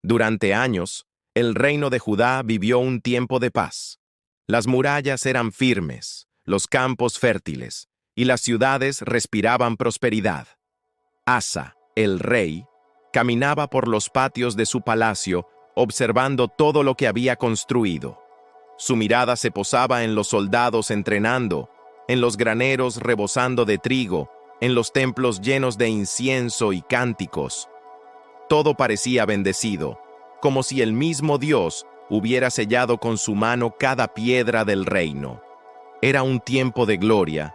Durante años, el reino de Judá vivió un tiempo de paz. Las murallas eran firmes, los campos fértiles, y las ciudades respiraban prosperidad. Asa, el rey, caminaba por los patios de su palacio, observando todo lo que había construido. Su mirada se posaba en los soldados entrenando, en los graneros rebosando de trigo, en los templos llenos de incienso y cánticos. Todo parecía bendecido, como si el mismo Dios hubiera sellado con su mano cada piedra del reino. Era un tiempo de gloria,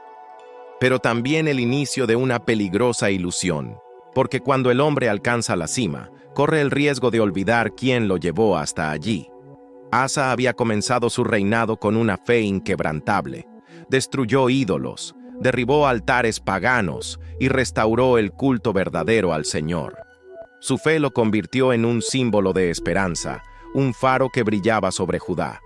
pero también el inicio de una peligrosa ilusión, porque cuando el hombre alcanza la cima, corre el riesgo de olvidar quién lo llevó hasta allí. Asa había comenzado su reinado con una fe inquebrantable. Destruyó ídolos, derribó altares paganos y restauró el culto verdadero al Señor. Su fe lo convirtió en un símbolo de esperanza, un faro que brillaba sobre Judá.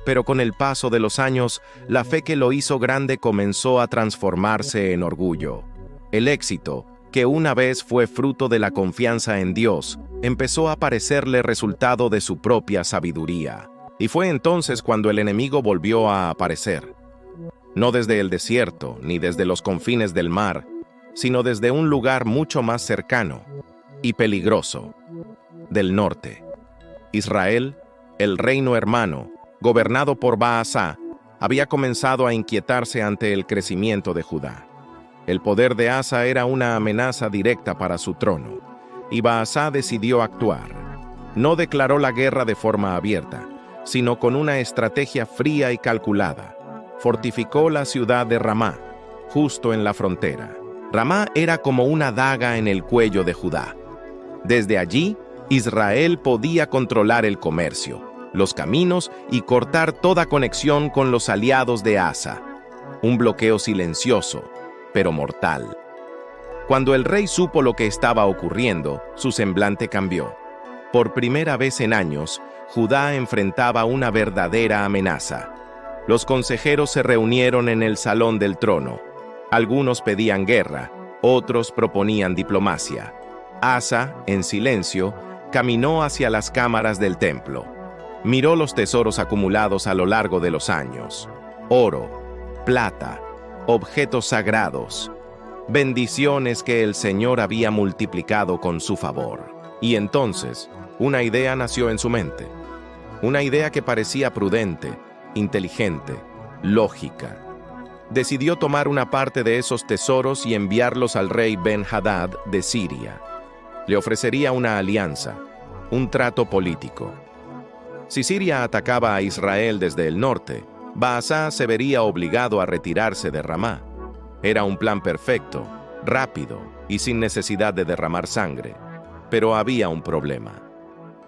Pero con el paso de los años, la fe que lo hizo grande comenzó a transformarse en orgullo. El éxito, que una vez fue fruto de la confianza en Dios, empezó a parecerle resultado de su propia sabiduría. Y fue entonces cuando el enemigo volvió a aparecer. No desde el desierto, ni desde los confines del mar, sino desde un lugar mucho más cercano y peligroso, del norte. Israel, el reino hermano, gobernado por Baasá, había comenzado a inquietarse ante el crecimiento de Judá. El poder de Asa era una amenaza directa para su trono, y Baasá decidió actuar. No declaró la guerra de forma abierta, sino con una estrategia fría y calculada. Fortificó la ciudad de Ramá, justo en la frontera. Ramá era como una daga en el cuello de Judá. Desde allí, Israel podía controlar el comercio, los caminos y cortar toda conexión con los aliados de Asa. Un bloqueo silencioso, pero mortal. Cuando el rey supo lo que estaba ocurriendo, su semblante cambió. Por primera vez en años, Judá enfrentaba una verdadera amenaza. Los consejeros se reunieron en el salón del trono. Algunos pedían guerra, otros proponían diplomacia. Asa, en silencio, caminó hacia las cámaras del templo. Miró los tesoros acumulados a lo largo de los años. Oro, plata, objetos sagrados, bendiciones que el Señor había multiplicado con su favor. Y entonces, una idea nació en su mente. Una idea que parecía prudente, inteligente, lógica. Decidió tomar una parte de esos tesoros y enviarlos al rey Ben-Hadad de Siria. Le ofrecería una alianza, un trato político. Si Siria atacaba a Israel desde el norte, Baasá se vería obligado a retirarse de Ramá. Era un plan perfecto, rápido y sin necesidad de derramar sangre. Pero había un problema.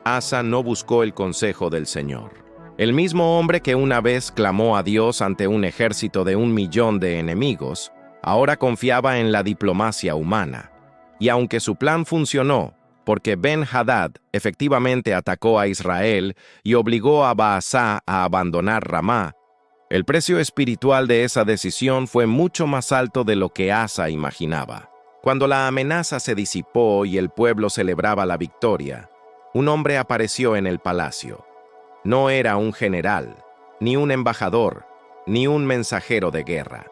Asa no buscó el consejo del Señor. El mismo hombre que una vez clamó a Dios ante un ejército de 1 millón de enemigos, ahora confiaba en la diplomacia humana. Y aunque su plan funcionó, porque Ben-Hadad efectivamente atacó a Israel y obligó a Baasá a abandonar Ramá, el precio espiritual de esa decisión fue mucho más alto de lo que Asa imaginaba. Cuando la amenaza se disipó y el pueblo celebraba la victoria, un hombre apareció en el palacio. No era un general, ni un embajador, ni un mensajero de guerra.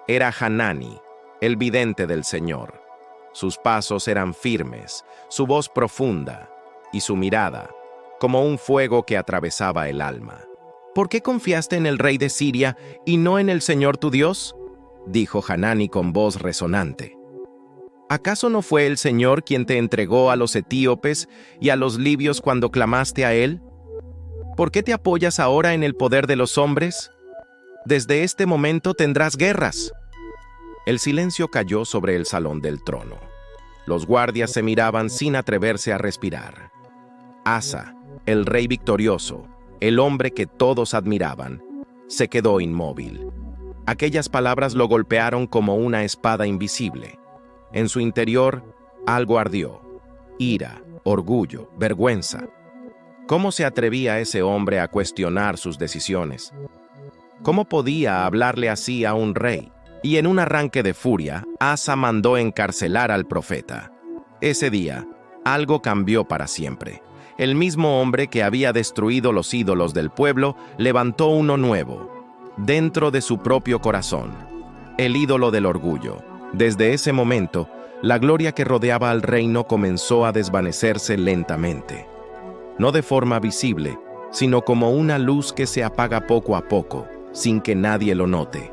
Era Hanani, el vidente del Señor. Sus pasos eran firmes, su voz profunda, y su mirada, como un fuego que atravesaba el alma. ¿Por qué confiaste en el rey de Siria y no en el Señor tu Dios?, dijo Hanani con voz resonante. ¿Acaso no fue el Señor quien te entregó a los etíopes y a los libios cuando clamaste a Él? ¿Por qué te apoyas ahora en el poder de los hombres? Desde este momento tendrás guerras. El silencio cayó sobre el salón del trono. Los guardias se miraban sin atreverse a respirar. Asa, el rey victorioso, el hombre que todos admiraban, se quedó inmóvil. Aquellas palabras lo golpearon como una espada invisible. En su interior, algo ardió. Ira, orgullo, vergüenza. ¿Cómo se atrevía ese hombre a cuestionar sus decisiones? ¿Cómo podía hablarle así a un rey? Y en un arranque de furia, Asa mandó encarcelar al profeta. Ese día, algo cambió para siempre. El mismo hombre que había destruido los ídolos del pueblo levantó uno nuevo, dentro de su propio corazón, el ídolo del orgullo. Desde ese momento, la gloria que rodeaba al reino comenzó a desvanecerse lentamente. No de forma visible, sino como una luz que se apaga poco a poco, sin que nadie lo note.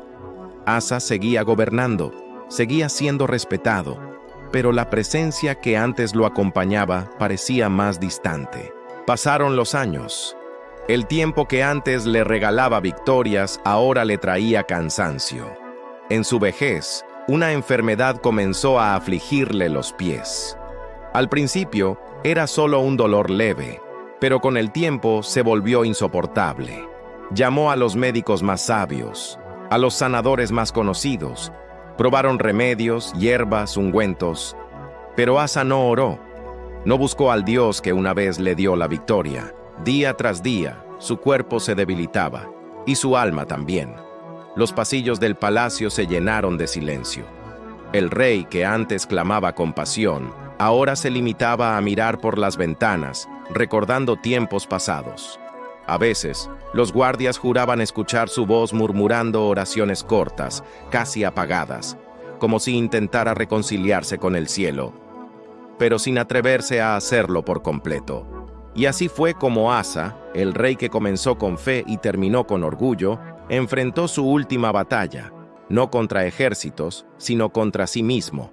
Asa seguía gobernando, seguía siendo respetado, pero la presencia que antes lo acompañaba parecía más distante. Pasaron los años. El tiempo que antes le regalaba victorias ahora le traía cansancio. En su vejez, una enfermedad comenzó a afligirle los pies. Al principio, era solo un dolor leve, pero con el tiempo se volvió insoportable. Llamó a los médicos más sabios, a los sanadores más conocidos. Probaron remedios, hierbas, ungüentos, pero Asa no oró. No buscó al Dios que una vez le dio la victoria. Día tras día, su cuerpo se debilitaba, y su alma también. Los pasillos del palacio se llenaron de silencio. El rey, que antes clamaba con pasión, ahora se limitaba a mirar por las ventanas, recordando tiempos pasados. A veces, los guardias juraban escuchar su voz murmurando oraciones cortas, casi apagadas, como si intentara reconciliarse con el cielo, pero sin atreverse a hacerlo por completo. Y así fue como Asa, el rey que comenzó con fe y terminó con orgullo, enfrentó su última batalla, no contra ejércitos, sino contra sí mismo.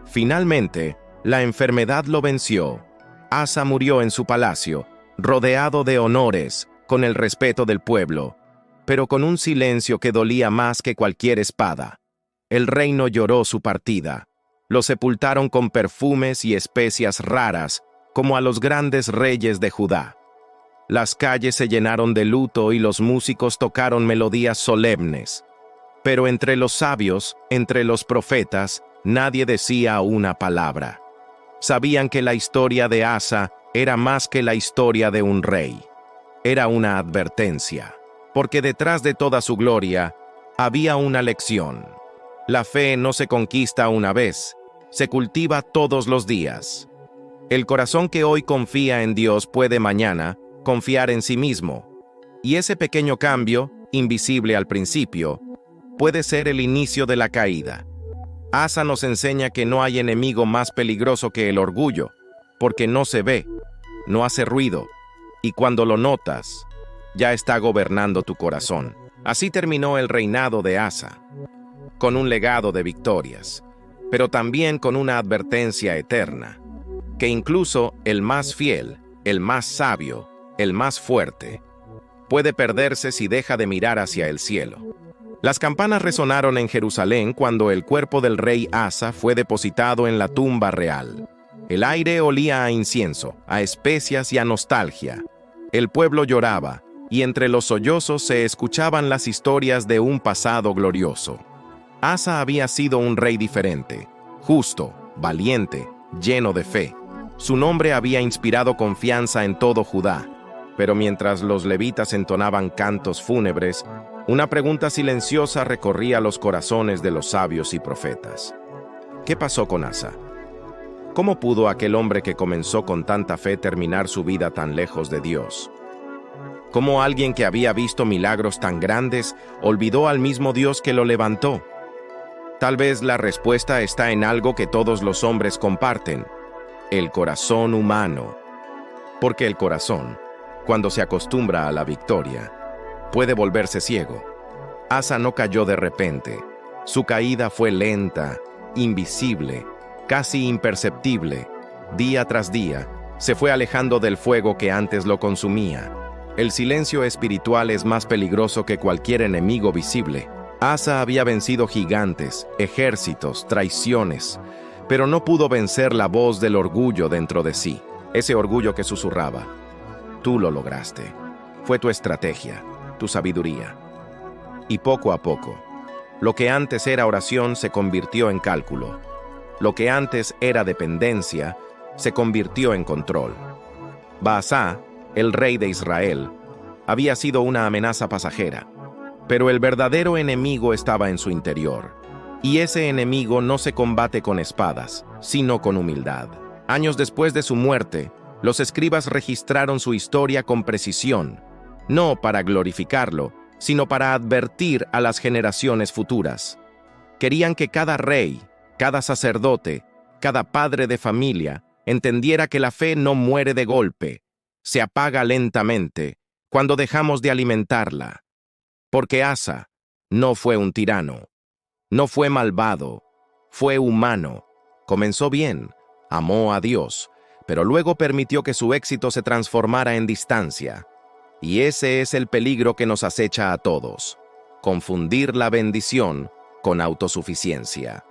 Finalmente, la enfermedad lo venció. Asa murió en su palacio, rodeado de honores, con el respeto del pueblo, pero con un silencio que dolía más que cualquier espada. El reino lloró su partida. Lo sepultaron con perfumes y especias raras, como a los grandes reyes de Judá. Las calles se llenaron de luto y los músicos tocaron melodías solemnes. Pero entre los sabios, entre los profetas, nadie decía una palabra. Sabían que la historia de Asa era más que la historia de un rey. Era una advertencia, porque detrás de toda su gloria había una lección. La fe no se conquista una vez, se cultiva todos los días. El corazón que hoy confía en Dios puede mañana confiar en sí mismo, y ese pequeño cambio, invisible al principio, puede ser el inicio de la caída. Asa nos enseña que no hay enemigo más peligroso que el orgullo, porque no se ve, no hace ruido, y cuando lo notas, ya está gobernando tu corazón. Así terminó el reinado de Asa, con un legado de victorias, pero también con una advertencia eterna, que incluso el más fiel, el más sabio, el más fuerte, puede perderse si deja de mirar hacia el cielo. Las campanas resonaron en Jerusalén cuando el cuerpo del rey Asa fue depositado en la tumba real. El aire olía a incienso, a especias y a nostalgia. El pueblo lloraba, y entre los sollozos se escuchaban las historias de un pasado glorioso. Asa había sido un rey diferente, justo, valiente, lleno de fe. Su nombre había inspirado confianza en todo Judá. Pero mientras los levitas entonaban cantos fúnebres, una pregunta silenciosa recorría los corazones de los sabios y profetas. ¿Qué pasó con Asa? ¿Cómo pudo aquel hombre que comenzó con tanta fe terminar su vida tan lejos de Dios? ¿Cómo alguien que había visto milagros tan grandes olvidó al mismo Dios que lo levantó? Tal vez la respuesta está en algo que todos los hombres comparten: el corazón humano. Porque el corazón, cuando se acostumbra a la victoria, puede volverse ciego. Asa no cayó de repente. Su caída fue lenta, invisible, casi imperceptible. Día tras día, se fue alejando del fuego que antes lo consumía. El silencio espiritual es más peligroso que cualquier enemigo visible. Asa había vencido gigantes, ejércitos, traiciones, pero no pudo vencer la voz del orgullo dentro de sí. Ese orgullo que susurraba: tú lo lograste. Fue tu estrategia, tu sabiduría. Y poco a poco, lo que antes era oración se convirtió en cálculo. Lo que antes era dependencia se convirtió en control. Baasá, el rey de Israel, había sido una amenaza pasajera, pero el verdadero enemigo estaba en su interior. Y ese enemigo no se combate con espadas, sino con humildad. Años después de su muerte, Los escribas registraron su historia con precisión, no para glorificarlo, sino para advertir a las generaciones futuras. Querían que cada rey, cada sacerdote, cada padre de familia entendiera que la fe no muere de golpe, se apaga lentamente cuando dejamos de alimentarla. Porque Asa no fue un tirano, no fue malvado, fue humano. Comenzó bien, amó a Dios, pero luego permitió que su éxito se transformara en distancia. Y ese es el peligro que nos acecha a todos: confundir la bendición con autosuficiencia.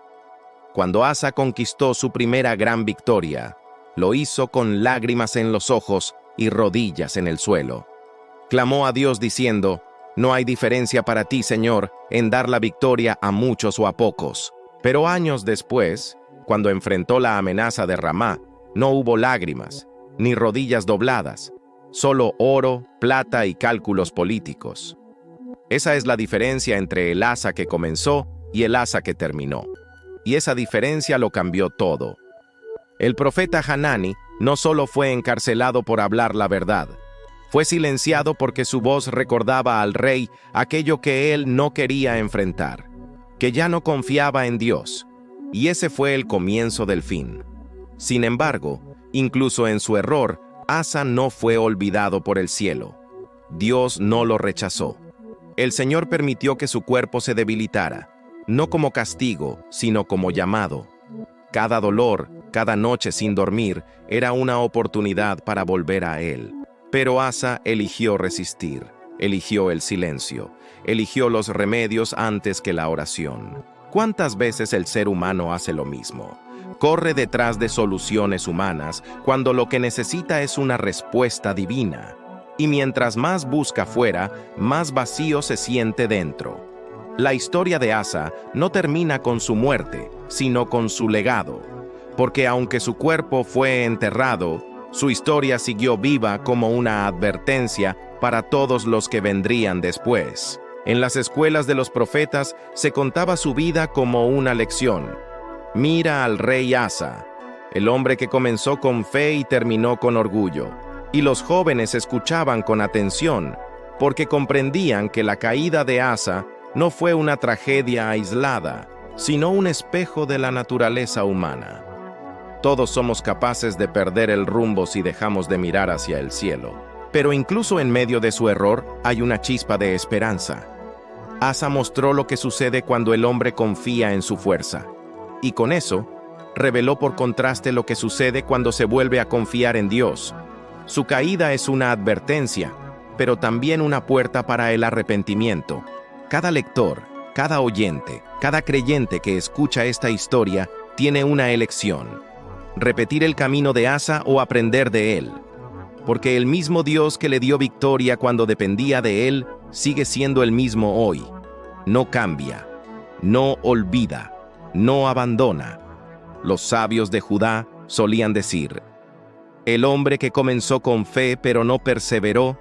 Cuando Asa conquistó su primera gran victoria, lo hizo con lágrimas en los ojos y rodillas en el suelo. Clamó a Dios diciendo: «No hay diferencia para ti, Señor, en dar la victoria a muchos o a pocos». Pero años después, cuando enfrentó la amenaza de Ramá, no hubo lágrimas, ni rodillas dobladas, solo oro, plata y cálculos políticos. Esa es la diferencia entre el Asa que comenzó y el Asa que terminó. Y esa diferencia lo cambió todo. El profeta Hanani no solo fue encarcelado por hablar la verdad, fue silenciado porque su voz recordaba al rey aquello que él no quería enfrentar, que ya no confiaba en Dios, y ese fue el comienzo del fin. Sin embargo, incluso en su error, Asa no fue olvidado por el cielo. Dios no lo rechazó. El Señor permitió que su cuerpo se debilitara, no como castigo, sino como llamado. Cada dolor, cada noche sin dormir, era una oportunidad para volver a Él. Pero Asa eligió resistir, eligió el silencio, eligió los remedios antes que la oración. ¿Cuántas veces el ser humano hace lo mismo? Corre detrás de soluciones humanas cuando lo que necesita es una respuesta divina. Y mientras más busca fuera, más vacío se siente dentro. La historia de Asa no termina con su muerte, sino con su legado. Porque aunque su cuerpo fue enterrado, su historia siguió viva como una advertencia para todos los que vendrían después. En las escuelas de los profetas se contaba su vida como una lección. Mira al rey Asa, el hombre que comenzó con fe y terminó con orgullo. Y los jóvenes escuchaban con atención, porque comprendían que la caída de Asa no fue una tragedia aislada, sino un espejo de la naturaleza humana. Todos somos capaces de perder el rumbo si dejamos de mirar hacia el cielo. Pero incluso en medio de su error hay una chispa de esperanza. Asa mostró lo que sucede cuando el hombre confía en su fuerza. Y con eso, reveló por contraste lo que sucede cuando se vuelve a confiar en Dios. Su caída es una advertencia, pero también una puerta para el arrepentimiento. Cada lector, cada oyente, cada creyente que escucha esta historia tiene una elección: repetir el camino de Asa o aprender de él. Porque el mismo Dios que le dio victoria cuando dependía de él, sigue siendo el mismo hoy. No cambia, no olvida, no abandona. Los sabios de Judá solían decir: el hombre que comenzó con fe pero no perseveró,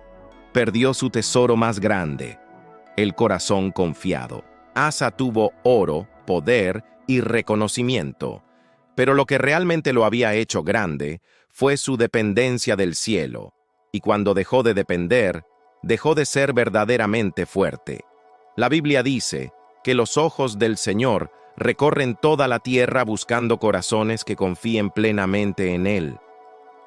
perdió su tesoro más grande, el corazón confiado. Asa tuvo oro, poder y reconocimiento, pero lo que realmente lo había hecho grande fue su dependencia del cielo, y cuando dejó de depender, dejó de ser verdaderamente fuerte. La Biblia dice que los ojos del Señor recorren toda la tierra buscando corazones que confíen plenamente en Él.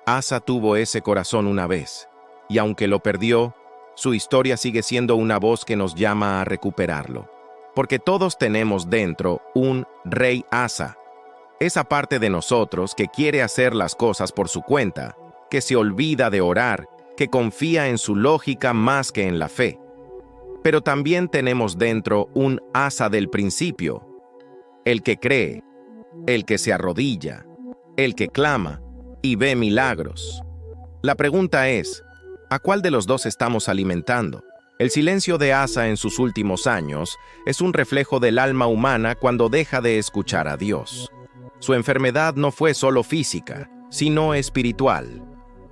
Asa tuvo ese corazón una vez, y aunque lo perdió, su historia sigue siendo una voz que nos llama a recuperarlo. Porque todos tenemos dentro un rey Asa, esa parte de nosotros que quiere hacer las cosas por su cuenta, que se olvida de orar, que confía en su lógica más que en la fe. Pero también tenemos dentro un Asa del principio, el que cree, el que se arrodilla, el que clama y ve milagros. La pregunta es, ¿a cuál de los dos estamos alimentando? El silencio de Asa en sus últimos años es un reflejo del alma humana cuando deja de escuchar a Dios. Su enfermedad no fue solo física, sino espiritual.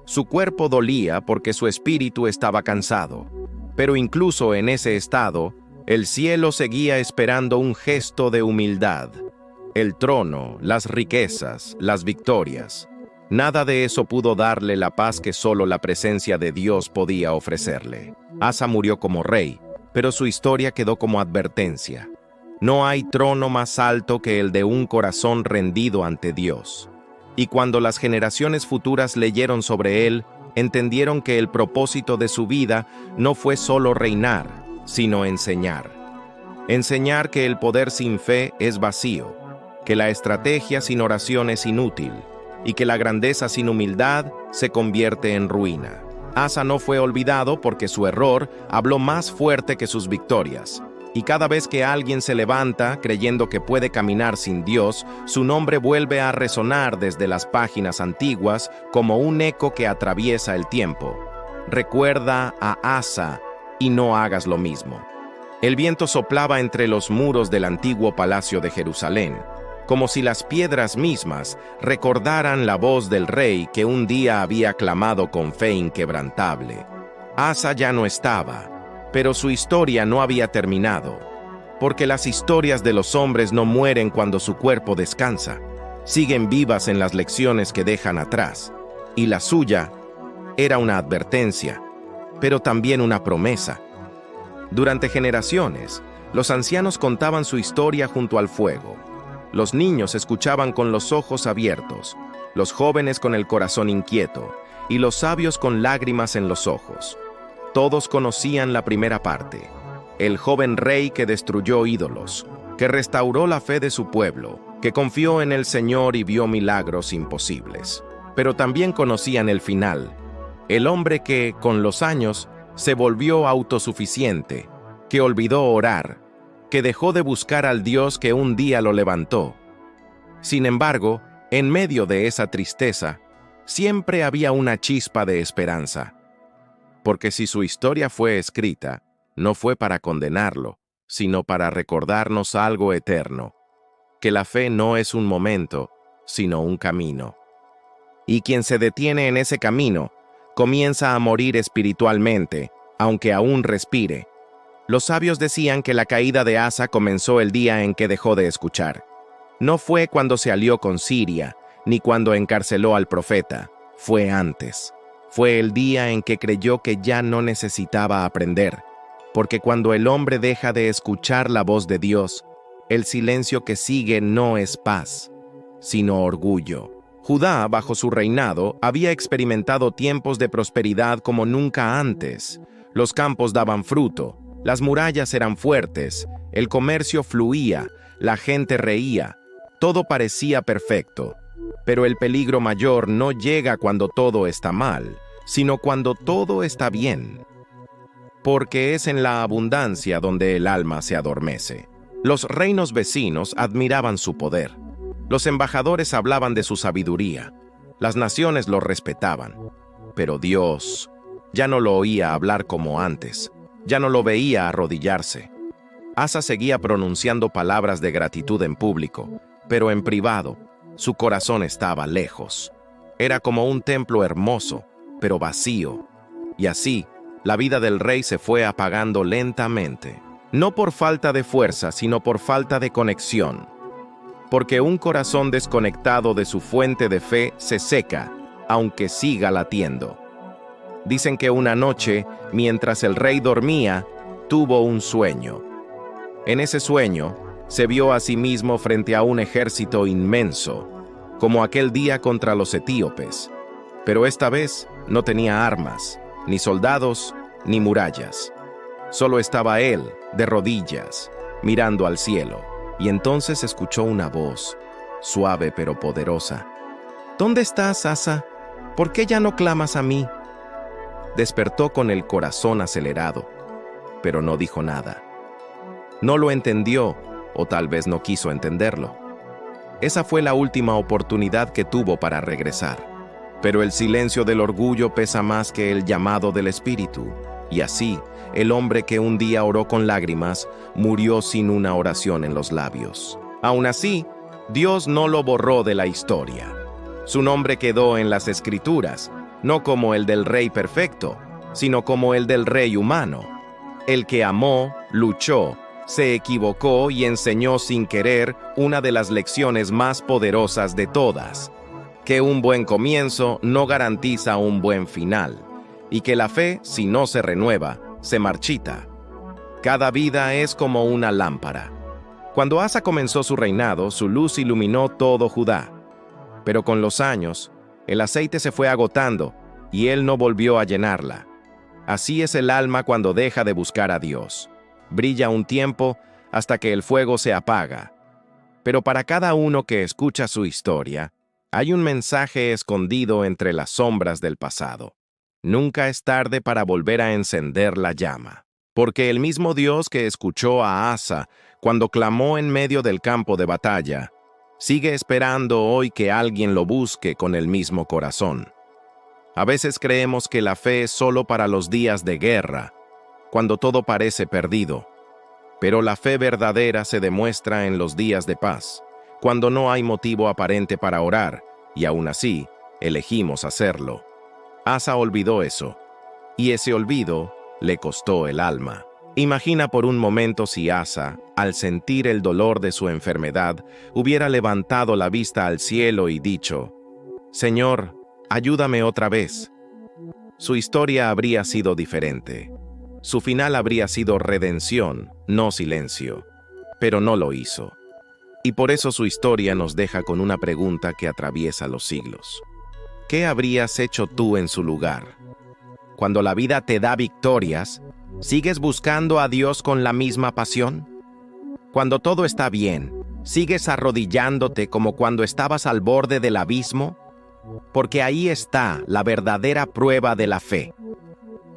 Su cuerpo dolía porque su espíritu estaba cansado. Pero incluso en ese estado, el cielo seguía esperando un gesto de humildad. El trono, las riquezas, las victorias. Nada de eso pudo darle la paz que solo la presencia de Dios podía ofrecerle. Asa murió como rey, pero su historia quedó como advertencia. No hay trono más alto que el de un corazón rendido ante Dios. Y cuando las generaciones futuras leyeron sobre él, entendieron que el propósito de su vida no fue solo reinar, sino enseñar. Enseñar que el poder sin fe es vacío, que la estrategia sin oración es inútil, y que la grandeza sin humildad se convierte en ruina. Asa no fue olvidado porque su error habló más fuerte que sus victorias. Y cada vez que alguien se levanta creyendo que puede caminar sin Dios, su nombre vuelve a resonar desde las páginas antiguas como un eco que atraviesa el tiempo. Recuerda a Asa y no hagas lo mismo. El viento soplaba entre los muros del antiguo palacio de Jerusalén, como si las piedras mismas recordaran la voz del rey que un día había clamado con fe inquebrantable. Asa ya no estaba, pero su historia no había terminado, porque las historias de los hombres no mueren cuando su cuerpo descansa, siguen vivas en las lecciones que dejan atrás, y la suya era una advertencia, pero también una promesa. Durante generaciones, los ancianos contaban su historia junto al fuego. Los niños escuchaban con los ojos abiertos, los jóvenes con el corazón inquieto, y los sabios con lágrimas en los ojos. Todos conocían la primera parte, el joven rey que destruyó ídolos, que restauró la fe de su pueblo, que confió en el Señor y vio milagros imposibles. Pero también conocían el final, el hombre que, con los años, se volvió autosuficiente, que olvidó orar, que dejó de buscar al Dios que un día lo levantó. Sin embargo, en medio de esa tristeza, siempre había una chispa de esperanza. Porque si su historia fue escrita, no fue para condenarlo, sino para recordarnos algo eterno, que la fe no es un momento, sino un camino. Y quien se detiene en ese camino, comienza a morir espiritualmente, aunque aún respire. Los sabios decían que la caída de Asa comenzó el día en que dejó de escuchar. No fue cuando se alió con Siria, ni cuando encarceló al profeta, fue antes. Fue el día en que creyó que ya no necesitaba aprender, porque cuando el hombre deja de escuchar la voz de Dios, el silencio que sigue no es paz, sino orgullo. Judá, bajo su reinado, había experimentado tiempos de prosperidad como nunca antes. Los campos daban fruto, las murallas eran fuertes, el comercio fluía, la gente reía, todo parecía perfecto. Pero el peligro mayor no llega cuando todo está mal, sino cuando todo está bien. Porque es en la abundancia donde el alma se adormece. Los reinos vecinos admiraban su poder. Los embajadores hablaban de su sabiduría. Las naciones lo respetaban. Pero Dios ya no lo oía hablar como antes. Ya no lo veía arrodillarse. Asa seguía pronunciando palabras de gratitud en público, pero en privado, su corazón estaba lejos. Era como un templo hermoso, pero vacío. Y así, la vida del rey se fue apagando lentamente. No por falta de fuerza, sino por falta de conexión. Porque un corazón desconectado de su fuente de fe se seca, aunque siga latiendo. Dicen que una noche, mientras el rey dormía, tuvo un sueño. En ese sueño, se vio a sí mismo frente a un ejército inmenso, como aquel día contra los etíopes. Pero esta vez no tenía armas, ni soldados, ni murallas. Solo estaba él, de rodillas, mirando al cielo. Y entonces escuchó una voz, suave pero poderosa. ¿Dónde estás, Asa? ¿Por qué ya no clamas a mí? Despertó con el corazón acelerado, pero no dijo nada. No lo entendió, o tal vez no quiso entenderlo. Esa fue la última oportunidad que tuvo para regresar. Pero el silencio del orgullo pesa más que el llamado del espíritu, y así, el hombre que un día oró con lágrimas, murió sin una oración en los labios. Aún así, Dios no lo borró de la historia. Su nombre quedó en las Escrituras, no como el del rey perfecto, sino como el del rey humano, el que amó, luchó, se equivocó y enseñó sin querer una de las lecciones más poderosas de todas. que un buen comienzo no garantiza un buen final, y que la fe, si no se renueva, se marchita. Cada vida es como una lámpara. Cuando Asa comenzó su reinado, su luz iluminó todo Judá. Pero con los años, el aceite se fue agotando, y él no volvió a llenarla. Así es el alma cuando deja de buscar a Dios. Brilla un tiempo hasta que el fuego se apaga. Pero para cada uno que escucha su historia, hay un mensaje escondido entre las sombras del pasado. Nunca es tarde para volver a encender la llama. Porque el mismo Dios que escuchó a Asa cuando clamó en medio del campo de batalla, sigue esperando hoy que alguien lo busque con el mismo corazón. A veces creemos que la fe es solo para los días de guerra, cuando todo parece perdido. Pero la fe verdadera se demuestra en los días de paz, cuando no hay motivo aparente para orar, y aún así, elegimos hacerlo. Asa olvidó eso, y ese olvido le costó el alma. Imagina por un momento si Asa, al sentir el dolor de su enfermedad, hubiera levantado la vista al cielo y dicho: «Señor, ayúdame otra vez». Su historia habría sido diferente. Su final habría sido redención, no silencio. Pero no lo hizo. Y por eso su historia nos deja con una pregunta que atraviesa los siglos. ¿Qué habrías hecho tú en su lugar? Cuando la vida te da victorias, ¿sigues buscando a Dios con la misma pasión? Cuando todo está bien, ¿sigues arrodillándote como cuando estabas al borde del abismo? Porque ahí está la verdadera prueba de la fe.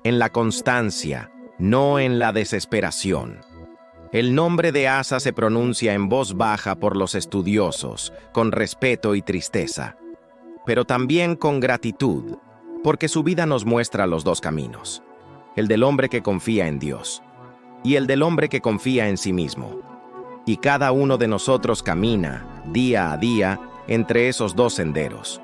En la constancia, no en la desesperación. El nombre de Asa se pronuncia en voz baja por los estudiosos, con respeto y tristeza, pero también con gratitud, porque su vida nos muestra los dos caminos, el del hombre que confía en Dios y el del hombre que confía en sí mismo. Y cada uno de nosotros camina, día a día, entre esos dos senderos.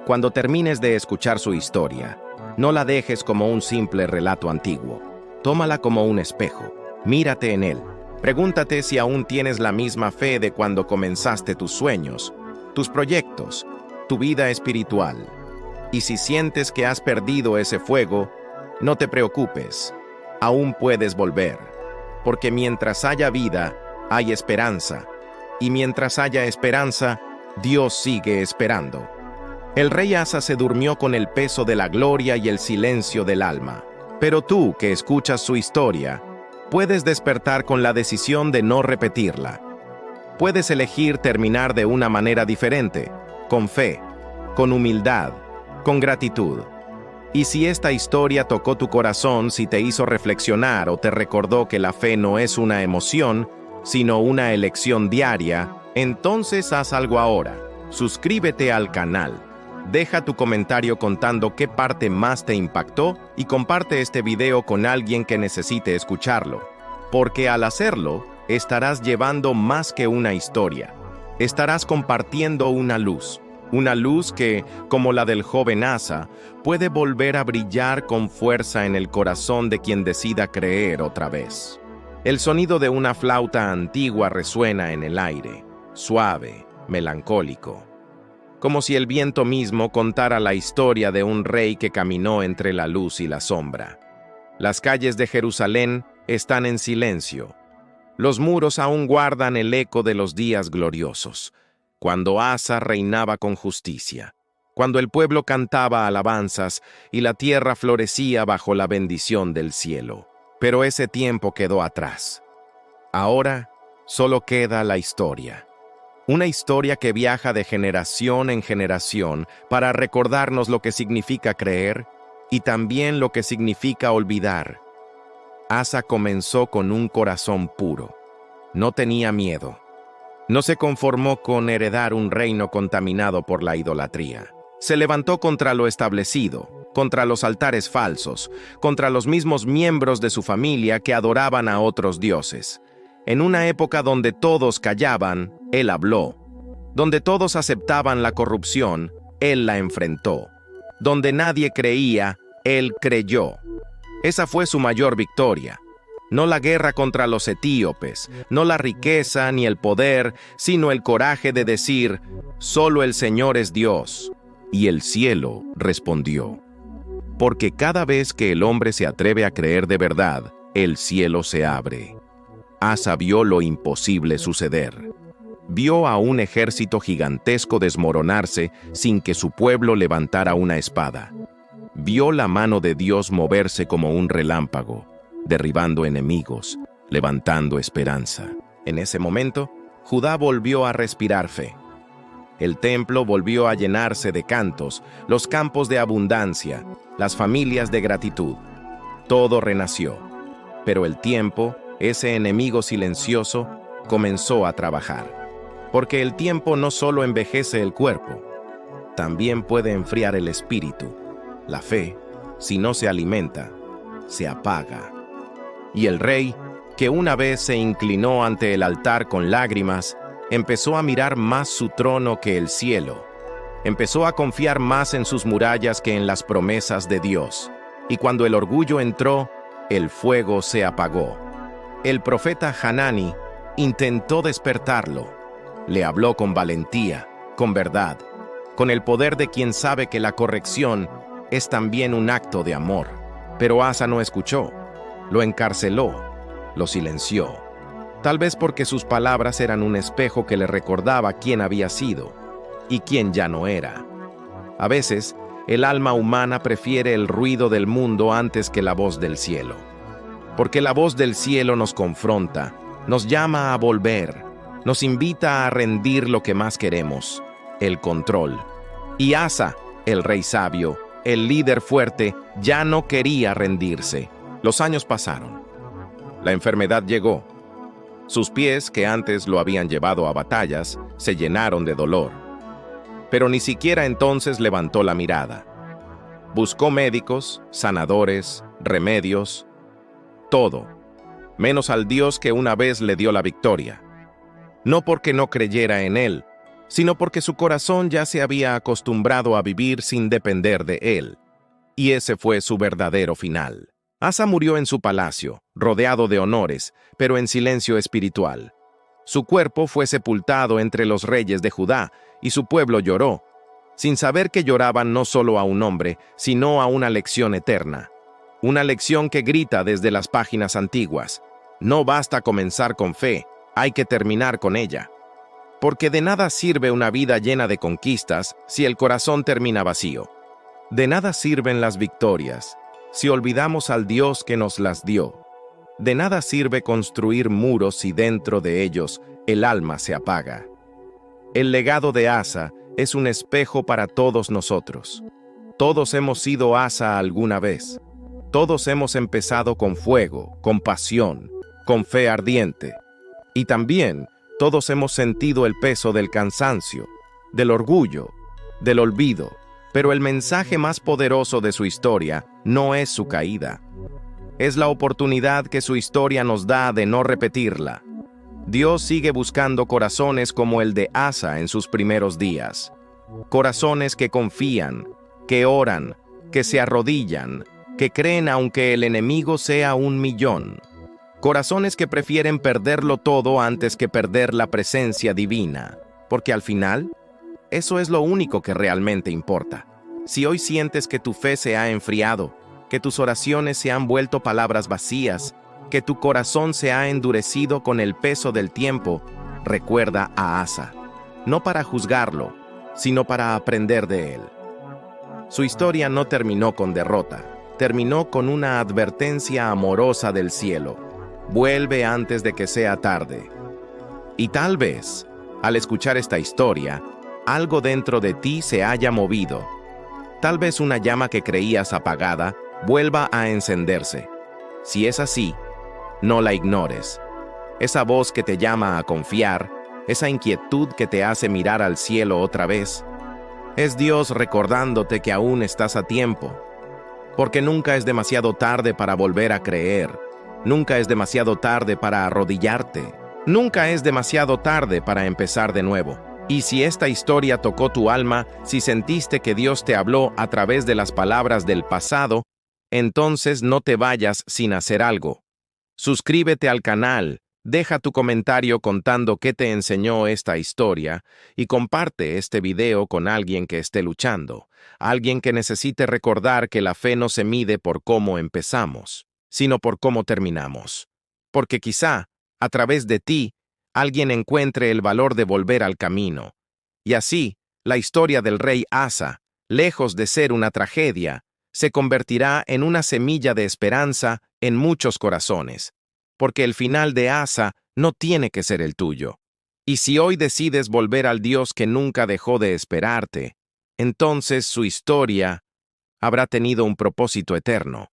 Cuando termines de escuchar su historia, no la dejes como un simple relato antiguo. Tómala como un espejo. Mírate en él. Pregúntate si aún tienes la misma fe de cuando comenzaste tus sueños, tus proyectos, tu vida espiritual. Y si sientes que has perdido ese fuego, no te preocupes. Aún puedes volver. Porque mientras haya vida, hay esperanza. Y mientras haya esperanza, Dios sigue esperando. El rey Asa se durmió con el peso de la gloria y el silencio del alma. Pero tú, que escuchas su historia, puedes despertar con la decisión de no repetirla. Puedes elegir terminar de una manera diferente, con fe, con humildad, con gratitud. Y si esta historia tocó tu corazón, si te hizo reflexionar o te recordó que la fe no es una emoción, sino una elección diaria, entonces haz algo ahora. Suscríbete al canal. Deja tu comentario contando qué parte más te impactó y comparte este video con alguien que necesite escucharlo. Porque al hacerlo, estarás llevando más que una historia. Estarás compartiendo una luz que, como la del joven Asa, puede volver a brillar con fuerza en el corazón de quien decida creer otra vez. El sonido de una flauta antigua resuena en el aire, suave, melancólico, como si el viento mismo contara la historia de un rey que caminó entre la luz y la sombra. Las calles de Jerusalén están en silencio. Los muros aún guardan el eco de los días gloriosos, cuando Asa reinaba con justicia, cuando el pueblo cantaba alabanzas y la tierra florecía bajo la bendición del cielo. Pero ese tiempo quedó atrás. Ahora solo queda la historia. Una historia que viaja de generación en generación para recordarnos lo que significa creer y también lo que significa olvidar. Asa comenzó con un corazón puro. No tenía miedo. No se conformó con heredar un reino contaminado por la idolatría. Se levantó contra lo establecido, contra los altares falsos, contra los mismos miembros de su familia que adoraban a otros dioses. En una época donde todos callaban, él habló. Donde todos aceptaban la corrupción, él la enfrentó. Donde nadie creía, él creyó. Esa fue su mayor victoria. No la guerra contra los etíopes, no la riqueza ni el poder, sino el coraje de decir: solo el Señor es Dios. Y el cielo respondió: porque cada vez que el hombre se atreve a creer de verdad, el cielo se abre. Asa vio lo imposible suceder. Vio a un ejército gigantesco desmoronarse sin que su pueblo levantara una espada. Vio la mano de Dios moverse como un relámpago, derribando enemigos, levantando esperanza. En ese momento, Judá volvió a respirar fe. El templo volvió a llenarse de cantos, los campos de abundancia, las familias de gratitud. Todo renació. Pero el tiempo, ese enemigo silencioso, comenzó a trabajar. Porque el tiempo no solo envejece el cuerpo, también puede enfriar el espíritu. La fe, si no se alimenta, se apaga. Y el rey, que una vez se inclinó ante el altar con lágrimas, empezó a mirar más su trono que el cielo. Empezó a confiar más en sus murallas que en las promesas de Dios. Y cuando el orgullo entró, el fuego se apagó. El profeta Hanani intentó despertarlo. Le habló con valentía, con verdad, con el poder de quien sabe que la corrección es también un acto de amor. Pero Asa no escuchó, lo encarceló, lo silenció. Tal vez porque sus palabras eran un espejo que le recordaba quién había sido y quién ya no era. A veces, el alma humana prefiere el ruido del mundo antes que la voz del cielo. Porque la voz del cielo nos confronta, nos llama a volver, nos invita a rendir lo que más queremos, el control. Y Asa, el rey sabio, el líder fuerte, ya no quería rendirse. Los años pasaron. La enfermedad llegó. Sus pies, que antes lo habían llevado a batallas, se llenaron de dolor. Pero ni siquiera entonces levantó la mirada. Buscó médicos, sanadores, remedios, todo, menos al Dios que una vez le dio la victoria. No porque no creyera en Él, sino porque su corazón ya se había acostumbrado a vivir sin depender de Él. Y ese fue su verdadero final. Asa murió en su palacio, rodeado de honores, pero en silencio espiritual. Su cuerpo fue sepultado entre los reyes de Judá, y su pueblo lloró, sin saber que lloraban no solo a un hombre, sino a una lección eterna. Una lección que grita desde las páginas antiguas: no basta comenzar con fe, hay que terminar con ella. Porque de nada sirve una vida llena de conquistas si el corazón termina vacío. De nada sirven las victorias si olvidamos al Dios que nos las dio. De nada sirve construir muros si dentro de ellos el alma se apaga. El legado de Asa es un espejo para todos nosotros. Todos hemos sido Asa alguna vez. Todos hemos empezado con fuego, con pasión, con fe ardiente. Y también todos hemos sentido el peso del cansancio, del orgullo, del olvido. Pero el mensaje más poderoso de su historia no es su caída. Es la oportunidad que su historia nos da de no repetirla. Dios sigue buscando corazones como el de Asa en sus primeros días. Corazones que confían, que oran, que se arrodillan, que creen aunque el enemigo sea 1.000.000. Corazones que prefieren perderlo todo antes que perder la presencia divina. Porque al final, eso es lo único que realmente importa. Si hoy sientes que tu fe se ha enfriado, que tus oraciones se han vuelto palabras vacías, que tu corazón se ha endurecido con el peso del tiempo, recuerda a Asa, no para juzgarlo, sino para aprender de él. Su historia no terminó con derrota, terminó con una advertencia amorosa del cielo: vuelve antes de que sea tarde. Y tal vez, al escuchar esta historia, algo dentro de ti se haya movido. Tal vez una llama que creías apagada vuelva a encenderse. Si es así, no la ignores. Esa voz que te llama a confiar, esa inquietud que te hace mirar al cielo otra vez, es Dios recordándote que aún estás a tiempo. Porque nunca es demasiado tarde para volver a creer. Nunca es demasiado tarde para arrodillarte. Nunca es demasiado tarde para empezar de nuevo. Y si esta historia tocó tu alma, si sentiste que Dios te habló a través de las palabras del pasado, entonces no te vayas sin hacer algo. Suscríbete al canal, Deja tu comentario contando qué te enseñó esta historia y comparte este video con alguien que esté luchando, alguien que necesite recordar que la fe no se mide por cómo empezamos, sino por cómo terminamos. Porque quizá, a través de ti, alguien encuentre el valor de volver al camino. Y así, la historia del rey Asa, lejos de ser una tragedia, se convertirá en una semilla de esperanza en muchos corazones, porque el final de Asa no tiene que ser el tuyo. Y si hoy decides volver al Dios que nunca dejó de esperarte, entonces su historia habrá tenido un propósito eterno.